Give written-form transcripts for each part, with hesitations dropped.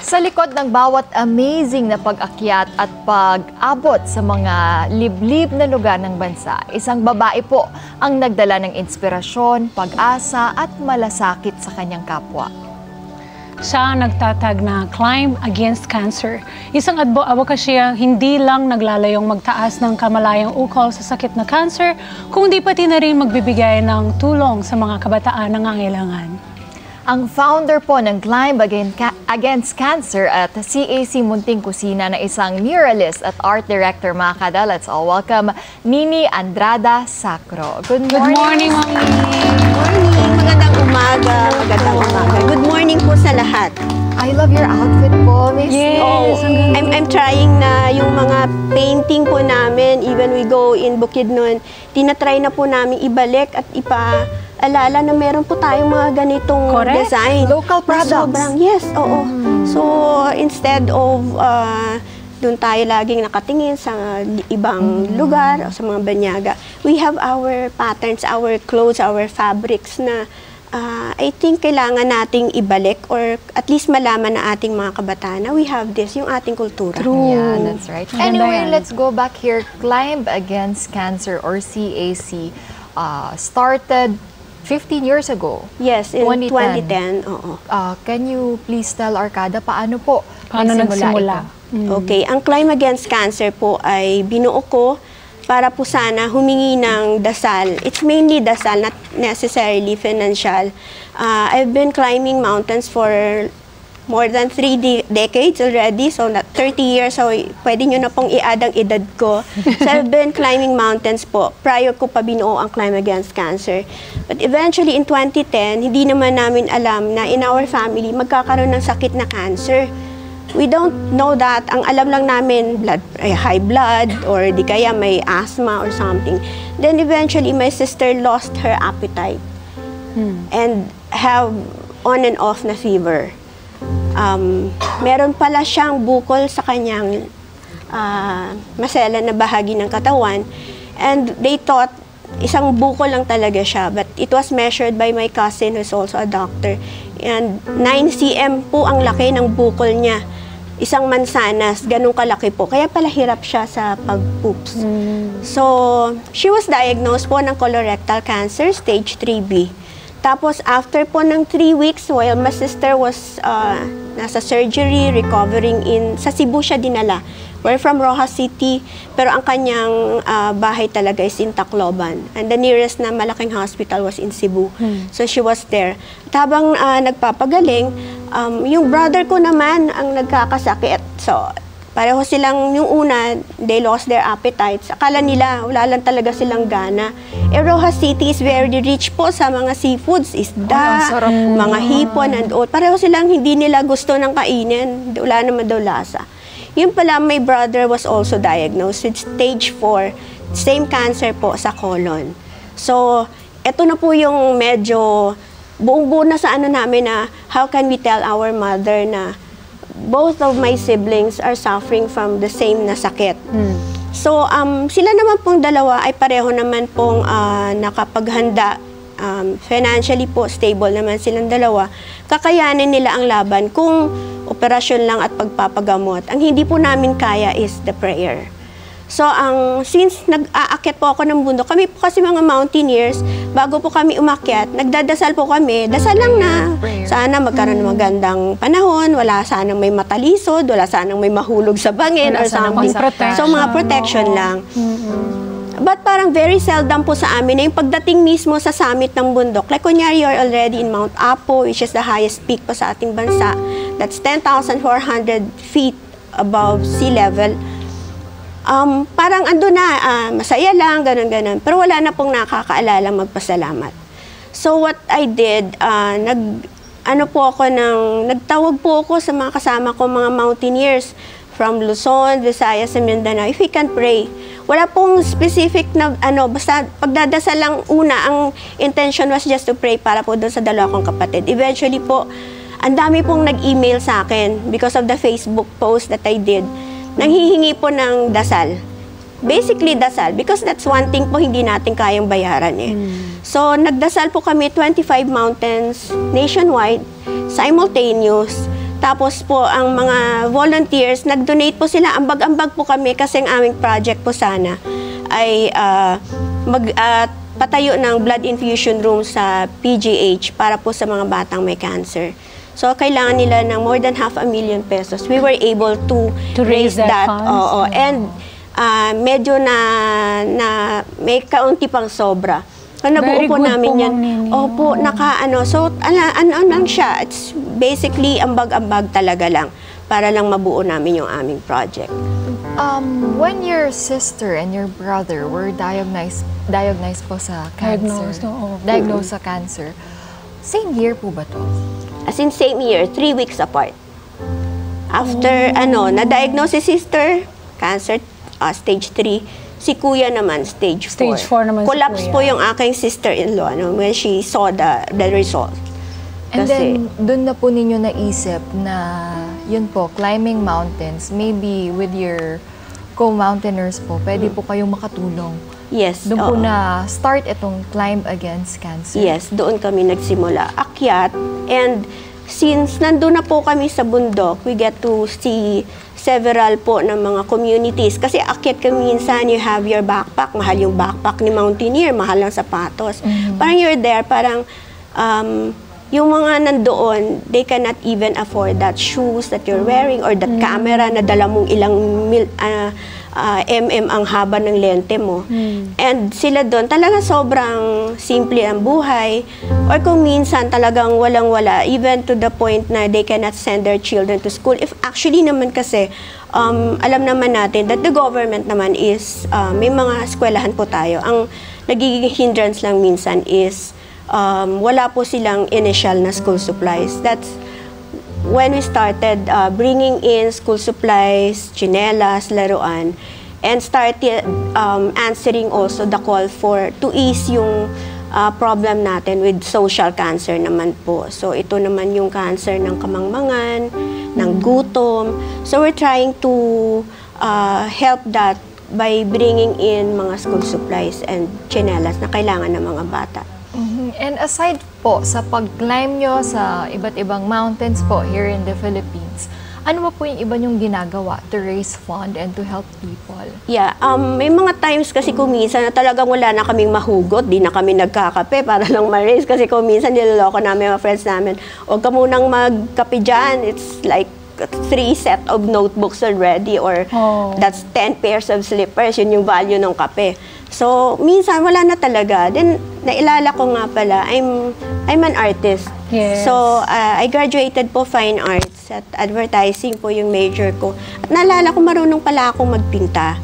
Sa likod ng bawat amazing na pag-akyat at pag-abot sa mga liblib na lugar ng bansa, isang babae po ang nagdala ng inspirasyon, pag-asa at malasakit sa kanyang kapwa. Siya ang nagtatag na Climb Against Cancer. Isang advocacy hindi lang naglalayong magtaas ng kamalayang ukol sa sakit na cancer, kundi pati na rin magbibigay ng tulong sa mga kabataan na nangangailangan. Ang founder po ng Climb Against Cancer at CAC Munting Kusina na isang muralist at art director, mga kada. Let's all welcome Nini Andrada Sacro. Good morning. Good morning, Mami. Good morning. Magandang umaga. Magandang umaga. Good morning po sa lahat. I love your outfit po, Miss. Yes. Oh, I'm trying na yung mga painting po namin, even we go in Bukidnon, tinatry na po namin ibalik at alala na meron po tayong mga ganitong design. Local products. Sobrang, yes, oo. So, instead of doon tayo laging nakatingin sa ibang lugar o sa mga banyaga, we have our patterns, our clothes, our fabrics na I think kailangan nating ibalik or at least malaman na ating mga kabataan na we have this, yung ating kultura. True. Yeah, that's right. Anyway, let's go back here. Climb Against Cancer or CAC started 15 years ago. Yes, in 2010. Oo. Can you please tell Arcada paano po nagsimula? Okay, ang Climb Against Cancer po ay binuo ko para po sana humingi ng dasal. It's mainly dasal, not necessarily financial. I've been climbing mountains for more than 3 decades already, so 30 years, so pwede nyo na pong i-add ang edad ko. So I've been climbing mountains po, prior ko pa binuo ang Climb Against Cancer. But eventually in 2010, hindi naman namin alam na in our family, magkakaroon ng sakit na cancer. We don't know that. Ang alam lang namin, high blood, or di kaya may asthma or something. Then eventually, my sister lost her appetite and have on and off na fever. Meron pala siyang bukol sa kanyang maselan na bahagi ng katawan. And they thought, isang bukol lang talaga siya. But it was measured by my cousin who's also a doctor. And 9 cm po ang laki ng bukol niya. Isang mansanas, ganun kalaki po. Kaya pala hirap siya sa pag-poops. So, she was diagnosed po ng colorectal cancer, stage 3B. Tapos, after po ng 3 weeks, while my sister was nasa surgery, recovering sa Cebu siya dinala. We're from Rojas City, pero ang kanyang bahay talaga is in Tacloban. And the nearest na malaking hospital was in Cebu. So she was there. At habang nagpapagaling, yung brother ko naman ang nagkakasakit. So, pareho silang, yung una, they lost their appetites. Akala nila, wala lang talaga silang gana. Rojas City is very rich po sa mga seafoods, isda, mga hipon, and all. Pareho silang hindi nila gusto ng kainin. Wala naman daw lasa. Yun pala, my brother was also diagnosed with stage 4, same cancer po sa colon. So, eto na po yung medyo buong-buo na sa ano namin na how can we tell our mother na both of my siblings are suffering from the same na sakit. So, sila naman pong dalawa ay pareho naman pong nakapaghanda. Financially po, stable naman silang dalawa. Kakayanin nila ang laban kung operasyon lang at pagpapagamot. Ang hindi po namin kaya is the prayer. So, since nag-aakyat po ako ng bundok, kami po kasi mga mountaineers, bago po kami umakyat, nagdadasal po kami, dasal lang na. Sana magkaroon ng magandang panahon, wala sanang may matalisod, wala sanang may mahulog sa bangin or something. So, mga protection lang. But parang very seldom po sa amin na yung pagdating mismo sa summit ng bundok. Like kunyari, you're already in Mount Apo, which is the highest peak pa sa ating bansa. That's 10,400 feet above sea level. Parang ando na, masaya lang, ganun-ganun. Pero wala na pong magpasalamat. So what I did, nagtawag po ako sa mga kasama ko, mga mountaineers from Luzon, Visayas, and Mindanao, if we can pray. Wala pong specific na basta pagdadasal lang una, ang intention was just to pray para po doon sa dalawa kong kapatid. Eventually po, ang dami pong nag-email sa akin because of the Facebook post that I did. Nanghihingi po ng dasal. Basically, dasal. Because that's one thing po hindi natin kayang bayaran eh. So, nagdasal po kami 25 mountains nationwide, simultaneous. Tapos po, ang mga volunteers, nag-donate po sila, ambag-ambag po kami kasi ang aming project po sana ay patayo ng blood infusion room sa PGH para po sa mga batang may cancer. So, kailangan nila ng more than 500,000 pesos. We were able to raise that. Oo, and medyo na may kaunti pang sobra. So, nabuo po namin yan. Opo, So, ano lang siya. It's basically ambag-ambag talaga lang para lang mabuo namin yung aming project. When your sister and your brother were diagnosed po sa cancer, diagnosed sa cancer, same year po ba to? As in same year, 3 weeks apart. After, na-diagnose si sister, cancer, stage 3. Si kuya naman, stage 4. Stage 4 naman Collapse si kuya. po yung aking sister-in-law when she saw the result. And then, dun na po ninyo naisip na, yun po, climbing mountains, maybe with your co-mountaineers po, pwede po kayong makatulong. Yes. Doon po na start itong Climb Against Cancer. Yes, doon kami nagsimula. Akyat. And since nandun na po kami sa bundok, we get to see several po ng mga communities. Kasi akyat kami minsan, you have your backpack. Mahal yung backpack ni mountaineer, mahal ang sapatos. Parang you're there, parang yung mga nandoon, they cannot even afford that shoes that you're wearing or that camera na dala mong ilang ang haba ng lente mo. And sila doon, talaga sobrang simple ang buhay. Or kung minsan talagang walang-wala, even to the point na they cannot send their children to school. If actually naman kasi, alam naman natin that the government naman is, may mga eskwelahan po tayo. Ang nagiging hindrance lang minsan is, wala po silang initial na school supplies. That's when we started bringing in school supplies, chinelas, laruan, and started answering also the call to ease yung problem natin with social cancer naman po. So ito naman yung cancer ng kamangmangan, ng gutom. So we're trying to help that by bringing in mga school supplies and chinelas na kailangan ng mga bata. And aside po sa pag-climb nyo sa iba't ibang mountains po here in the Philippines, ano po yung iba nyong ginagawa to raise fund and to help people? Yeah, may mga times kasi kung minsan na talagang wala na kaming mahugot, di na kami nagkakape para lang ma-raise. Kasi kung minsan niloloko namin mga friends namin, huwag ka munang magkape dyan. It's like 3 set of notebooks already or that's 10 pairs of slippers. Yun yung value ng kape. So, minsan wala na talaga. Then, nailala ko nga pala, I'm an artist. Yes. So, I graduated po Fine Arts at advertising po yung major ko. At naalala ko, marunong pala akong magpinta.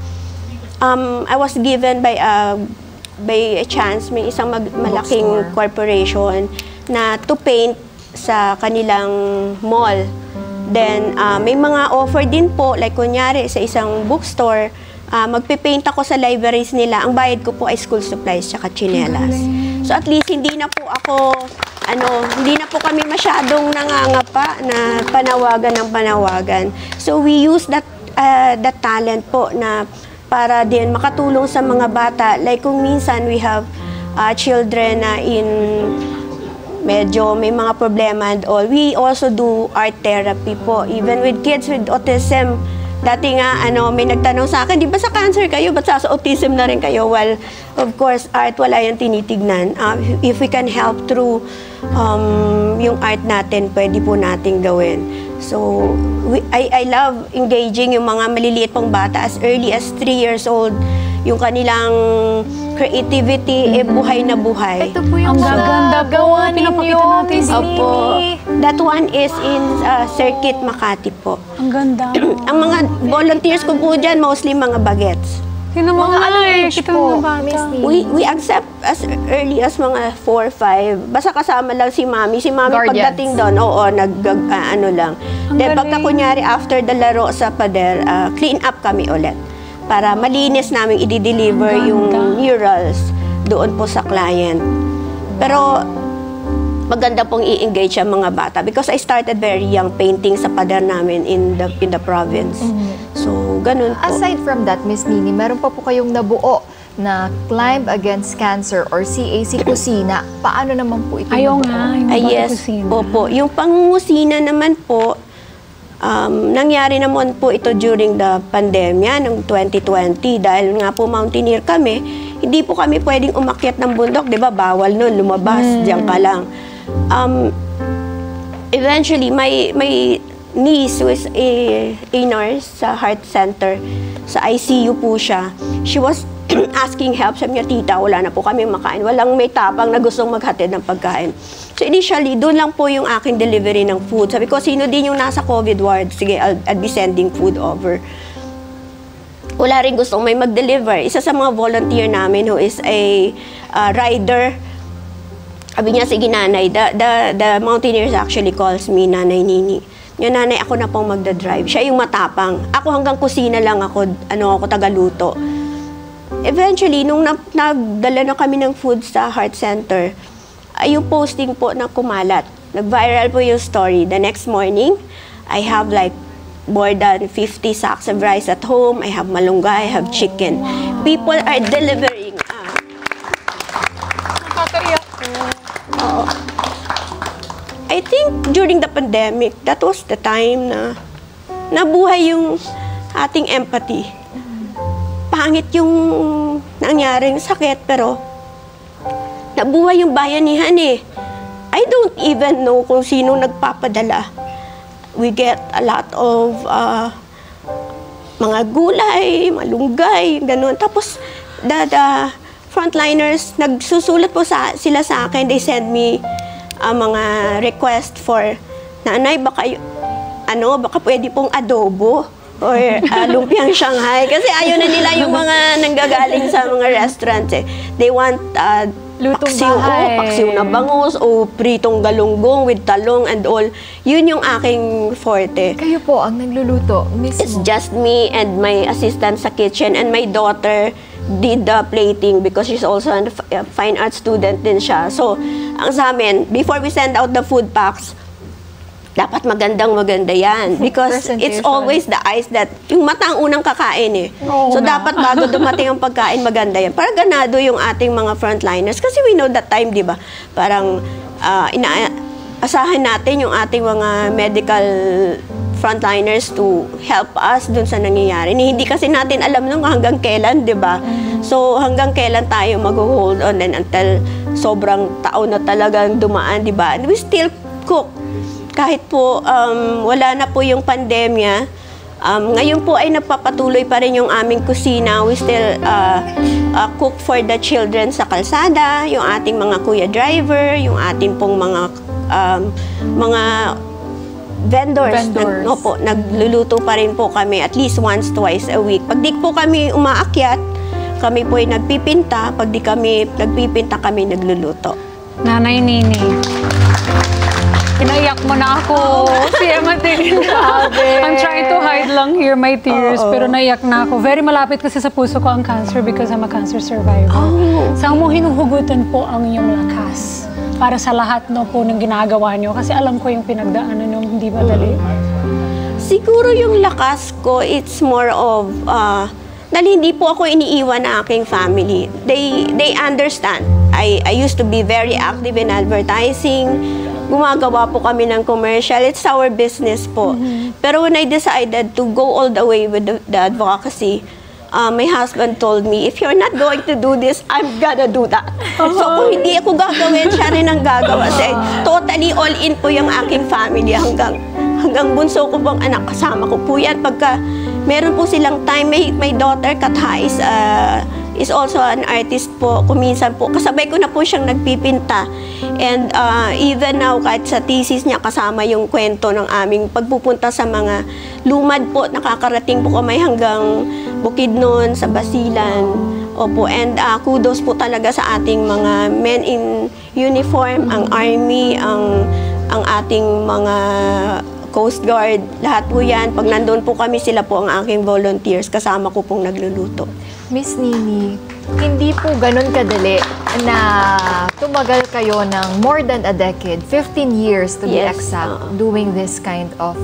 I was given by a chance, may isang malaking corporation na to paint sa kanilang mall. Then, may mga offer din po, like kunyari sa isang bookstore, magpipaint ako sa libraries nila. Ang bayad ko po ay school supplies tsaka chinelas. So at least hindi na po kami masyadong nangangapa na panawagan ng panawagan. So we use that talent po na para din makatulong sa mga bata. Like kung minsan we have children na medyo may mga problema and all. We also do art therapy po. Even with kids with autism. Dati nga, may nagtanong sa akin, di ba sa cancer kayo? Ba't sa autism na rin kayo? Well, of course, art wala yung tinitignan. If we can help through yung art natin, pwede po nating gawin. So, I love engaging yung mga maliliit pang bata as early as 3 years old. Yung kanilang creativity, buhay na buhay. Ito po yung gaganda gawa ninyo, Miss Opo. Nini. That one is in Circuit Makati po. Ang ganda. Ang mga volunteers ko po dyan, mostly mga bagets. Sino mga age po, Miss Nini? We accept as early as mga 4, 5. Basta kasama lang si Mami. Si Mami Guardians. pagdating doon, lang. Then pagka kunyari after the laro sa pader, clean up kami ulit. Para malinis namin i-deliver yung murals doon po sa client. Pero maganda pong i-engage ang mga bata because I started very young painting sa pader namin in the province. So, ganun po. Aside from that, Miss Nini, meron pa po kayong nabuo na Climb Against Cancer or CAC Kusina. Paano naman po ito? Ayaw nga. Yung Yes, kusina. opo. Yung pangungusina naman po, Nangyari naman po ito during the pandemya ng 2020 dahil nga po mountaineer kami, hindi po kami pwedeng umakyat ng bundok, 'di ba? Bawal noon, lumabas, diyan ka lang. Eventually, my niece was a nurse sa heart center. Sa ICU po siya. She was asking help. Sabi niya, tita, wala na po kami makain. Walang may tapang na gustong maghatid ng pagkain. So initially, doon lang po yung aking delivery ng food. Sabi ko, sino din yung nasa COVID ward? Sige, I'll be sending food over. Wala rin gustong may mag-deliver. Isa sa mga volunteer namin who is a rider, sabi niya, sige nanay, the mountaineers actually calls me Nanay Nini. Yung nanay, ako na pong magdadrive. Siya yung matapang. Ako hanggang kusina lang ako, ako tagaluto. Eventually, nung nagdala na kami ng food sa heart center, yung posting po na kumalat. Nag-viral po yung story. The next morning, I have like more than 50 sacks of rice at home. I have malunggay, I have chicken. People are delivering. Nakakaiyak po. Oo. I think during the pandemic, that was the time na nabuhay yung ating empathy. Pangit yung nangyaring sakit, pero nabuhay yung bayanihan eh. I don't even know kung sino nagpapadala. We get a lot of mga gulay, malunggay, ganun. Tapos, the frontliners, nagsusulat po sila sa akin. They send me mga request for, nanay, baka pwede pong adobo or lumpiang Shanghai. Kasi ayaw na nila yung mga nanggagaling sa mga restaurants eh. They want lutong paksiw, bahay. Paksiw na bangus o pritong galunggong with talong and all. Yun yung aking forte. Kayo po ang nagluluto mismo? It's just me and my assistant sa kitchen, and my daughter did the plating because she's also a fine art student din siya. So, ang sa amin, before we send out the food packs, dapat maganda yan. Because it's always the eyes that, yung mata ang unang kakain eh. So, dapat bago dumating ang pagkain, maganda yan. Para ganado yung ating mga frontliners. Kasi we know that time, di ba? Parang, asahan natin yung ating mga medical frontliners to help us dun sa nangyayari. Hindi kasi natin alam nung hanggang kailan, di ba? So, hanggang kailan tayo mag-hold on and until sobrang taon na talagang dumaan, di ba? And we still cook. Kahit po wala na po yung pandemya, ngayon po ay nagpapatuloy pa rin yung aming kusina. We still cook for the children sa kalsada, yung ating mga kuya driver, yung ating pong mga vendors. Nagluluto pa rin po kami at least once, twice a week. Pag di po kami umaakyat, kami po ay nagpipinta. Pag di kami nagpipinta, kami nagluluto. Nanay Nini, pinaiyak mo na ako. Si Emma din. I'm trying to hide lang here my tears, pero naiyak na ako. Very malapit kasi sa puso ko ang cancer because I'm a cancer survivor. Saan mo hinuhugutan po ang iyong lakas para sa lahat po ng ginagawa nyo? Kasi alam ko yung pinagdaanan nyo, hindi madali. Siguro yung lakas ko, it's more of, dahil hindi po ako iniiwan na aking family. They understand. I used to be very active in advertising. Gumagawa po kami ng commercial. It's our business po. Pero when I decided to go all the way with the advocacy, my husband told me, if you're not going to do this, I'm gonna do that. So kung hindi ako gagawin, siya rin ang gagawa. Kasi totally all in po yung aking family hanggang bunso ko pong anak, kasama ko po yan. Pagka meron po silang time, my daughter, Katha, is also an artist po. Kuminsan po, kasabay ko na po siyang nagpipinta. And even now, kahit sa thesis niya, kasama yung kwento ng aming pagpupunta sa mga lumad po. Nakakarating po kami hanggang Bukidnon, sa Basilan. Opo, and kudos po talaga sa ating mga men in uniform, ang army, ang ating mga Coast Guard, lahat po yan. Pag nandun po kami, sila po ang aking volunteers. Kasama ko pong nagluluto. Miss Nini, hindi po ganun kadali na tumagal kayo ng more than a decade, 15 years to be exact, doing this kind of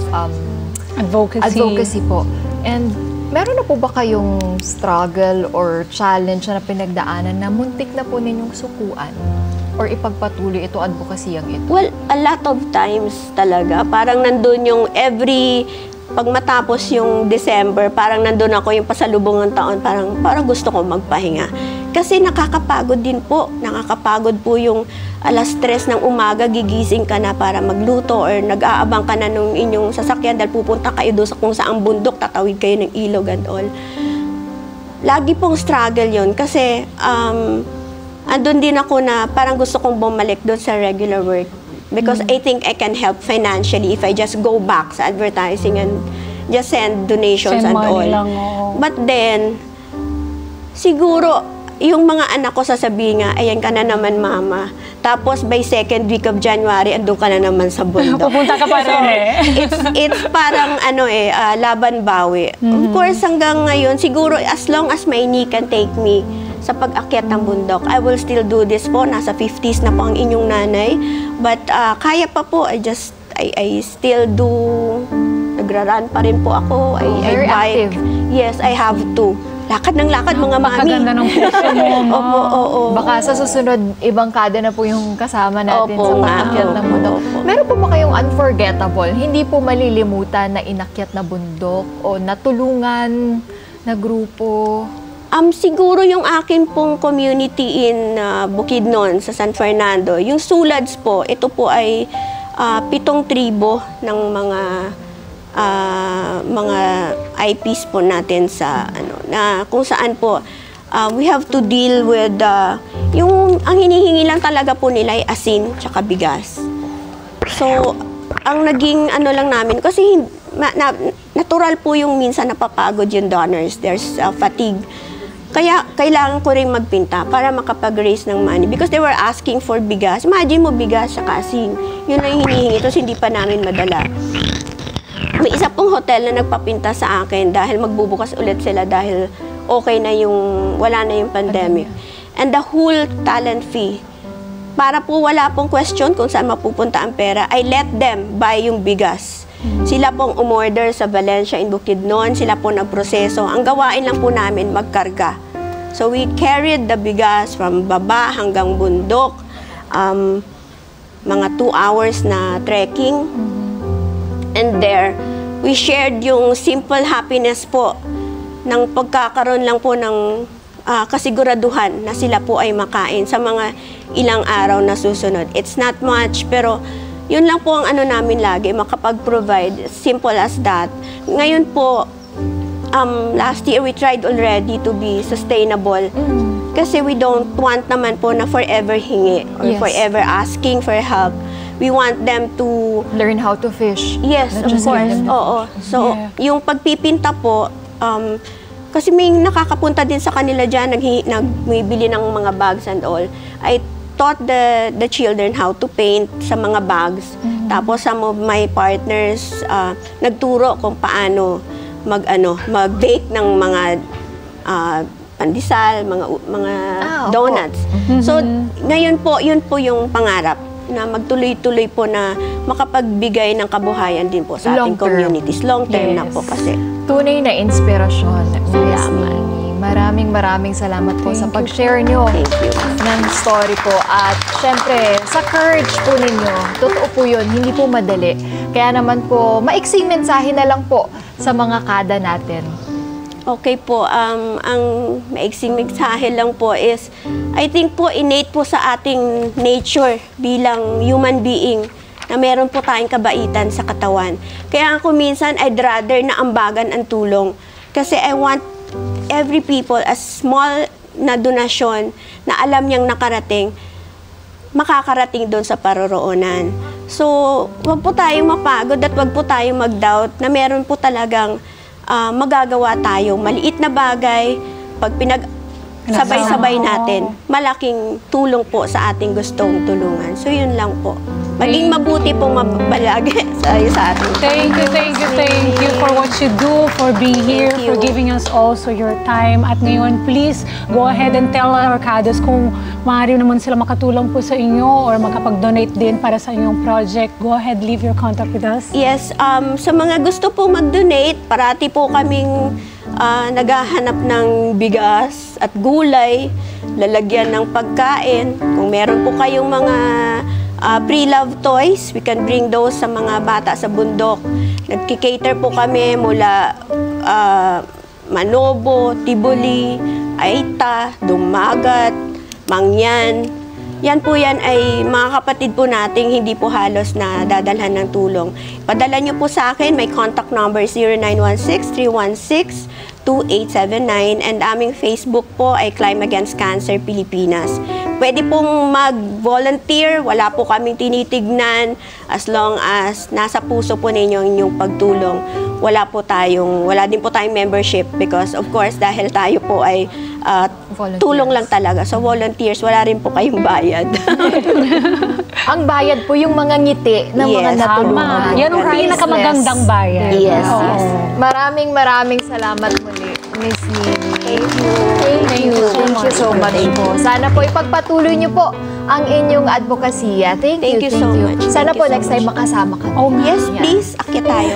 advocacy po. And meron na po ba kayong struggle or challenge na pinagdaanan na muntik na po ninyong sukuan? or ipagpatuloy ito advokasiyang ito? Well, a lot of times talaga. Parang nandun yung pag matapos yung December, parang nandun ako yung pasalubong ng taon, parang gusto ko magpahinga. Kasi nakakapagod din po. Nakakapagod po yung 3:00 ng umaga, gigising ka na para magluto or nag-aabang ka na nung inyong sasakyan dahil pupunta kayo doon sa kung saang bundok, tatawid kayo ng ilog and all. Lagi pong struggle yun kasi andun din ako na parang gusto kong bumalik doon sa regular work. Because I think I can help financially if I just go back sa advertising and just send donations and all. Lang, But then, siguro, yung mga anak ko sasabihin nga, ayan ka na naman, mama. Tapos by 2nd week of January, andun ka na naman sa bundok. Pupunta ka pa rin It's parang laban bawi. Of course, hanggang ngayon, siguro as long as my knee can take me sa pag-akyat ng bundok, I will still do this po. Nasa 50s na po ang inyong nanay. But kaya pa po, I still do, nagra-run pa rin po ako. I Very bike. active. Yes, I have to. Lakad ng lakad, mga mami. Napakaganda ng puso mo. Oo. Baka sa susunod, ibang kada na po yung kasama natin Opo sa nga, pag-akyat ng opo, bundok. opo. Meron po ba kayong unforgettable, hindi po malilimutan na inakyat na bundok o natulungan na grupo? Siguro yung akin pong community in Bukidnon sa San Fernando, yung Sulads po, ito po ay 7 tribo ng mga IPs po natin sa na kung saan po we have to deal with yung ang hinihingi lang talaga po nila ay asin tsaka bigas. So ang naging lang namin kasi natural po yung minsan napapagod yung donors, there's fatigue. Kaya kailangan ko rin magpinta para makapag-raise ng money because they were asking for bigas. Imagine mo bigas tsaka asin. Yun ang hinihingi, tapos hindi pa namin madala. May isa pong hotel na nagpapinta sa akin dahil magbubukas ulit sila dahil okay na wala na yung pandemic. And the whole talent fee, para po wala pong question kung saan mapupunta ang pera, I let them buy yung bigas. Sila pong umorder sa Valencia in Bukidnon, sila po nagproseso. Ang gawain lang po namin, magkarga. So we carried the bigas from baba hanggang bundok, mga 2 hours na trekking. And there, we shared yung simple happiness po ng pagkakaroon lang po ng kasiguraduhan na sila po ay makain sa mga ilang araw na susunod. It's not much, pero yun lang po ang namin lagi, makapag-provide. Simple as that. Ngayon po, last year we tried already to be sustainable. Kasi we don't want naman po na forever hingi or forever asking for help. We want them to Learn how to fish. Yes, Not of just course. give them. Oo. So, yung pagpipinta po, kasi may nakakapunta din sa kanila dyan, nagbibili ng mga bags and all. I taught the children how to paint sa mga bags. Tapos some of my partners nagturo kung paano mag-bake ng mga pandesal, mga donuts. So, ngayon po, yun po yung pangarap na magtuloy-tuloy po na makapagbigay ng kabuhayan din po sa ating communities. Long term na po kasi. Tunay na inspirasyon. Salamat. Maraming salamat po sa pag-share nyo ng story po. At syempre, sa courage po ninyo, totoo po yun, hindi po madali. Kaya naman po, maiksing mensahe na lang po sa mga kada natin. Okay po, ang maiksing mensahe lang po is, I think po innate po sa ating nature bilang human being na meron po tayong kabaitan sa katawan. Kaya ako minsan, I'd rather na ambagan ang tulong. Kasi I want every people, as small na donasyon na alam niyang nakarating, makakarating doon sa paroroonan. So, wag po tayong mapagod at wag po tayong mag-doubt na meron po talagang magagawa tayo. Maliit na bagay, pag sabay-sabay natin, malaking tulong po sa ating gustong tulungan. So, yun lang po. Maging mabuti pong mabalagi sa ating. Thank you for what you do, for being here, for giving us also your time. At ngayon, please go ahead and tell our Kadas kung maaari naman sila makatulong po sa inyo or makapag-donate din para sa inyong project. Go ahead, leave your contact with us. Yes, sa mga gusto po mag-donate, parati po kaming naghahanap ng bigas at gulay lalagyan ng pagkain. Kung meron po kayong mga pre-love toys, we can bring those sa mga bata sa bundok. Nagki-cater po kami mula Manobo, Tibuli, Aita, Dumagat, Mangyan. Yan po yan ay mga kapatid po nating hindi po halos na dadalhan ng tulong. Padala nyo po sa akin, may contact number 0916-316-2879 and aming Facebook po ay Climb Against Cancer Pilipinas. Pwede pong mag-volunteer, wala po kaming tinitignan as long as nasa puso po ninyo inyong pagtulong. Wala din po tayong membership because of course dahil tayo po ay tulong lang talaga. So volunteers, wala rin po kayong bayad. Ang bayad po yung mga ngiti ng mga Yes, natulungan. Yan ang pinakamagandang bayad. Yes, Oo. yes. Maraming salamat muli, Miss Nini. Thank you. Thank you so much po. Sana po ipagpatuloy niyo po ang inyong advokasya. Thank you so much. Sana Thank po you so next time much. makasama ka. Oh, Yes, Yan. please, akyat tayo.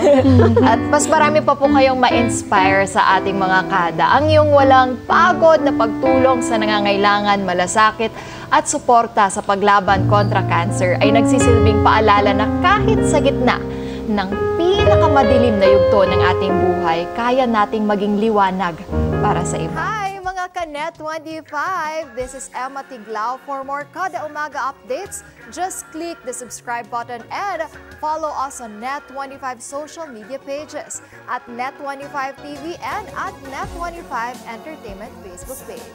At mas marami pa po kayong ma-inspire sa ating mga kada. Ang iyong walang pagod na pagtulong sa nangangailangan, malasakit at suporta sa paglaban kontra cancer ay nagsisilbing paalala na kahit sa gitna ng pinakamadilim na yugto ng ating buhay, kaya nating maging liwanag para sa iba. Hi mga ka-Net 25! This is Emma Tiglao. For more Kada Umaga updates, just click the subscribe button and follow us on Net25 social media pages at Net25 TV and at Net25 Entertainment Facebook page.